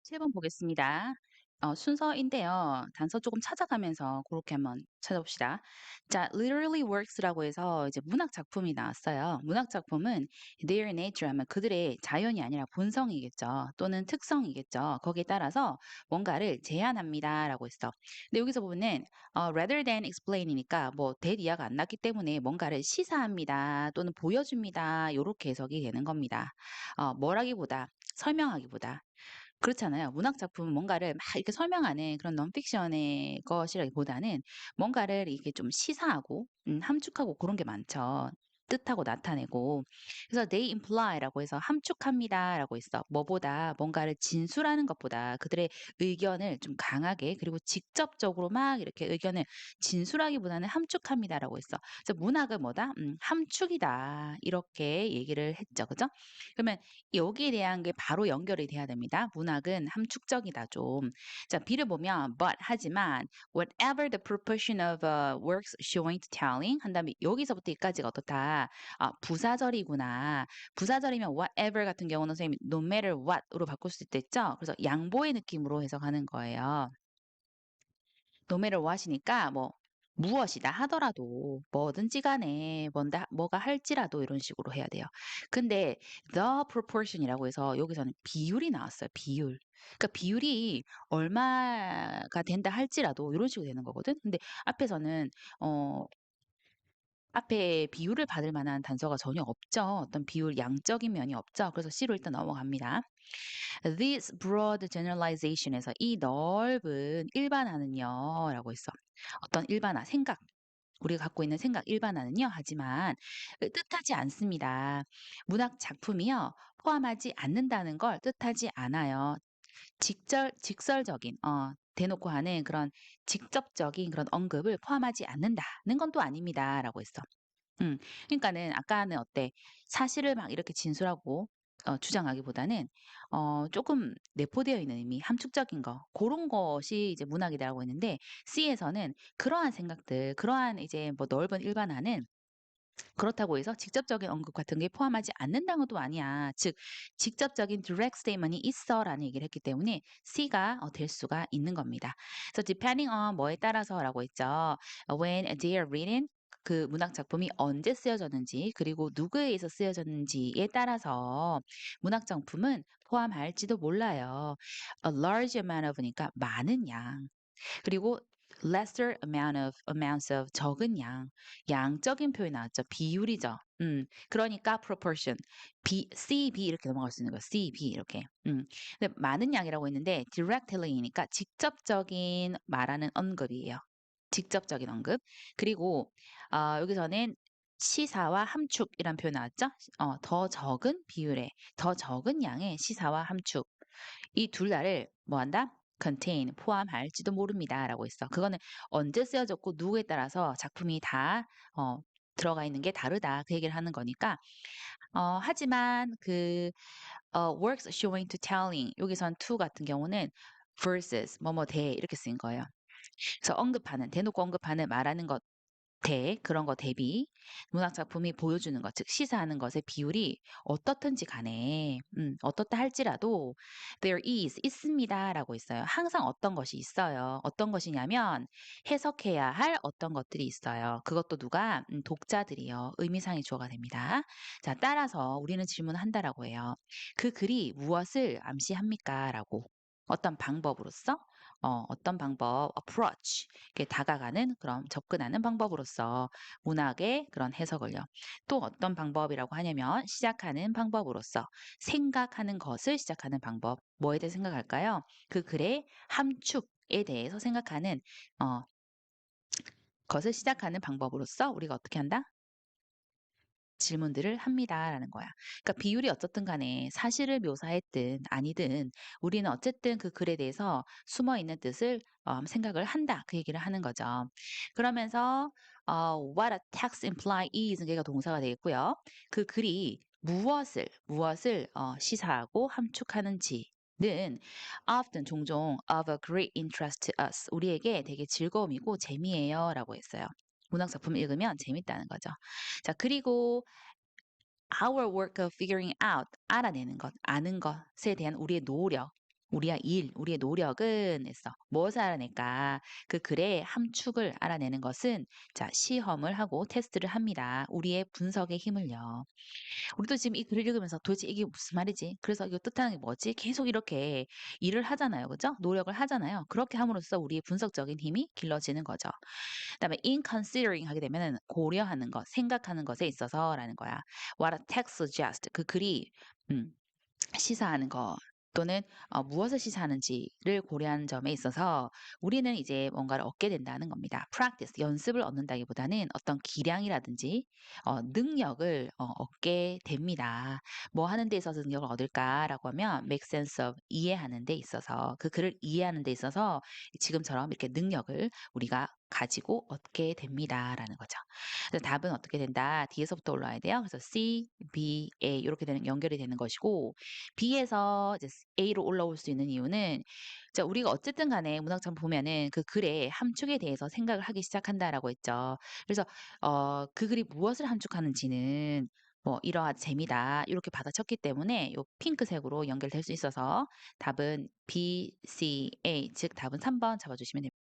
7번 보겠습니다. 순서인데요. 단서 조금 찾아가면서 그렇게 한번 찾아봅시다. 자, literally works라고 해서 이제 문학 작품이 나왔어요. 문학 작품은 their nature 하면 그들의 자연이 아니라 본성이겠죠. 또는 특성이겠죠. 거기에 따라서 뭔가를 제안합니다라고 했어. 근데 여기서 보면은 rather than explain이니까 뭐 대이하가 안 났기 때문에 뭔가를 시사합니다. 또는 보여줍니다. 요렇게 해석이 되는 겁니다. 뭐라기보다 설명하기보다 그렇잖아요. 문학 작품은 뭔가를 막 이렇게 설명하는 그런 non-fiction의 것이라기보다는 뭔가를 이렇게 좀 시사하고 함축하고 그런 게 많죠. 뜻하고 나타내고. 그래서 they imply라고 해서 함축합니다라고 했어. 뭐보다 뭔가를 진술하는 것보다 그들의 의견을 좀 강하게 그리고 직접적으로 막 이렇게 의견을 진술하기보다는 함축합니다라고 했어. 그래서 문학은 뭐다? 함축이다. 이렇게 얘기를 했죠. 그죠? 그러면 여기에 대한 게 바로 연결이 돼야 됩니다. 문학은 함축적이다 좀. 자, B를 보면 but 하지만 whatever the proportion of works showing to telling 한 다음에 여기서부터 여기까지가 어떻다. 부사절이구나. 부사절이면 whatever 같은 경우는 선생님이 no matter what으로 바꿀 수 있겠죠. 그래서 양보의 느낌으로 해석하는 거예요. no matter what이니까 뭐 무엇이다 하더라도 뭐든지 간에 뭐가 할지라도 이런 식으로 해야 돼요. 근데 the proportion이라고 해서 여기서는 비율이 나왔어요. 비율. 그러니까 비율이 얼마가 된다 할지라도 이런 식으로 되는 거거든. 근데 앞에서는 어 앞에 비율을 받을 만한 단서가 전혀 없죠. 어떤 비율 양적인 면이 없죠. 그래서 C로 일단 넘어갑니다. This broad generalization에서 이 넓은 일반화는요, 라고 했어. 어떤 일반화, 생각, 우리가 갖고 있는 생각 일반화는요, 하지만 뜻하지 않습니다. 문학 작품이요, 포함하지 않는다는 걸 뜻하지 않아요. 직설적인, 대놓고 하는 그런 직접적인 그런 언급을 포함하지 않는다는 건 또 아닙니다. 라고 했어. 음. 그러니까는 아까는 어때? 사실을 막 이렇게 진술하고 주장하기보다는 조금 내포되어 있는 의미, 함축적인 거 고런 것이 이제 문학이라고 했는데 C에서는 그러한 생각들, 그러한 이제 뭐 넓은 일반화는 그렇다고 해서 직접적인 언급 같은 게 포함하지 않는다는 것도 아니야. 즉 직접적인 direct statement이 있어라는 얘기를 했기 때문에 C가 될 수가 있는 겁니다. 그래서 depending on 뭐에 따라서라고 했죠. When they are written 그 문학 작품이 언제 쓰여졌는지 그리고 누구에 의해서 쓰여졌는지에 따라서 문학 작품은 포함할지도 몰라요. A large amount of니까 많은 양. 그리고 lesser amounts of 적은 양, 양적인 표현이 나왔죠. 비율이죠. 그러니까 proportion, C, B 이렇게 넘어갈 수 있는 거예요. C, B 이렇게. 근데 많은 양이라고 했는데 directly니까 직접적인 말하는 언급이에요. 직접적인 언급. 그리고 여기서는 시사와 함축이란 표현 나왔죠? 더 적은 비율에, 더 적은 양의 시사와 함축. 이 둘 다를 뭐 한다? contain, 포함할지도 모릅니다라고 했어. 그거는 언제 쓰여졌고 누구에 따라서 작품이 다 들어가 있는 게 다르다. 그 얘기를 하는 거니까. 하지만 works showing to telling 여기선 to 같은 경우는 versus 뭐뭐 대 이렇게 쓰인 거예요. 그래서 언급하는 대놓고 언급하는 말하는 것 그런 거 대비 문학 작품이 보여주는 것, 즉 시사하는 것의 비율이 어떻든지 간에 어떻다 할지라도 there is 있습니다라고 있어요. 항상 어떤 것이 있어요. 어떤 것이냐면 해석해야 할 어떤 것들이 있어요. 그것도 누가 독자들이요. 의미상의 주어가 됩니다. 자, 따라서 우리는 질문한다라고 해요. 그 글이 무엇을 암시합니까?라고. 어떤 방법으로서 어떤 방법, approach, 이렇게 다가가는 그런 접근하는 방법으로서 문학의 그런 해석을요. 또 어떤 방법이라고 하냐면 시작하는 방법으로서 생각하는 것을 시작하는 방법. 뭐에 대해 생각할까요? 그 글의 함축에 대해서 생각하는 어, 것을 시작하는 방법으로서 우리가 어떻게 한다? 질문들을 합니다라는 거야. 그러니까 비율이 어떻든 간에 사실을 묘사했든 아니든 우리는 어쨌든 그 글에 대해서 숨어 있는 뜻을 생각을 한다. 그 얘기를 하는 거죠. 그러면서 what a text imply is 가 동사가 되겠고요. 그 글이 무엇을 시사하고 함축하는지는 often 종종 of a great interest to us 우리에게 되게 즐거움이고 재미예요라고 했어요. 문학 작품 읽으면 재밌다는 거죠. 자, 그리고 our work of figuring out 알아내는 것, 아는 것에 대한 우리의 노력. 우리의 노력은 했어. 무엇을 알아낼까? 그 글의 함축을 알아내는 것은 자, 시험을 하고 테스트를 합니다. 우리의 분석의 힘을요. 우리도 지금 이 글을 읽으면서 도대체 이게 무슨 말이지? 그래서 이거 뜻하는 게 뭐지? 계속 이렇게 일을 하잖아요. 그죠? 노력을 하잖아요. 그렇게 함으로써 우리의 분석적인 힘이 길러지는 거죠. 그다음에 in considering 하게 되면은 고려하는 것, 생각하는 것에 있어서라는 거야. What a text suggests. 그 글이 음, 시사하는 것 또는 무엇을 시사하는지를 고려하는 점에 있어서 우리는 이제 뭔가를 얻게 된다는 겁니다. practice, 연습을 얻는다기보다는 어떤 기량이라든지 능력을 얻게 됩니다. 뭐 하는 데 있어서 능력을 얻을까라고 하면 make sense of, 이해하는 데 있어서 그 글을 이해하는 데 있어서 지금처럼 이렇게 능력을 우리가 가지고 얻게 됩니다라는 거죠. 그래서 답은 어떻게 된다? D에서부터 올라와야 돼요. 그래서 C, B, A 이렇게 되는 연결이 되는 것이고 B에서 이제 A로 올라올 수 있는 이유는 자, 우리가 어쨌든 간에 문학장 보면은 그 글의 함축에 대해서 생각을 하기 시작한다라고 했죠. 그래서 그 글이 무엇을 함축하는지는 뭐 이러한 재미다 이렇게 받아쳤기 때문에 요 핑크색으로 연결될 수 있어서 답은 B, C, A 즉 답은 3번 잡아주시면 됩니다.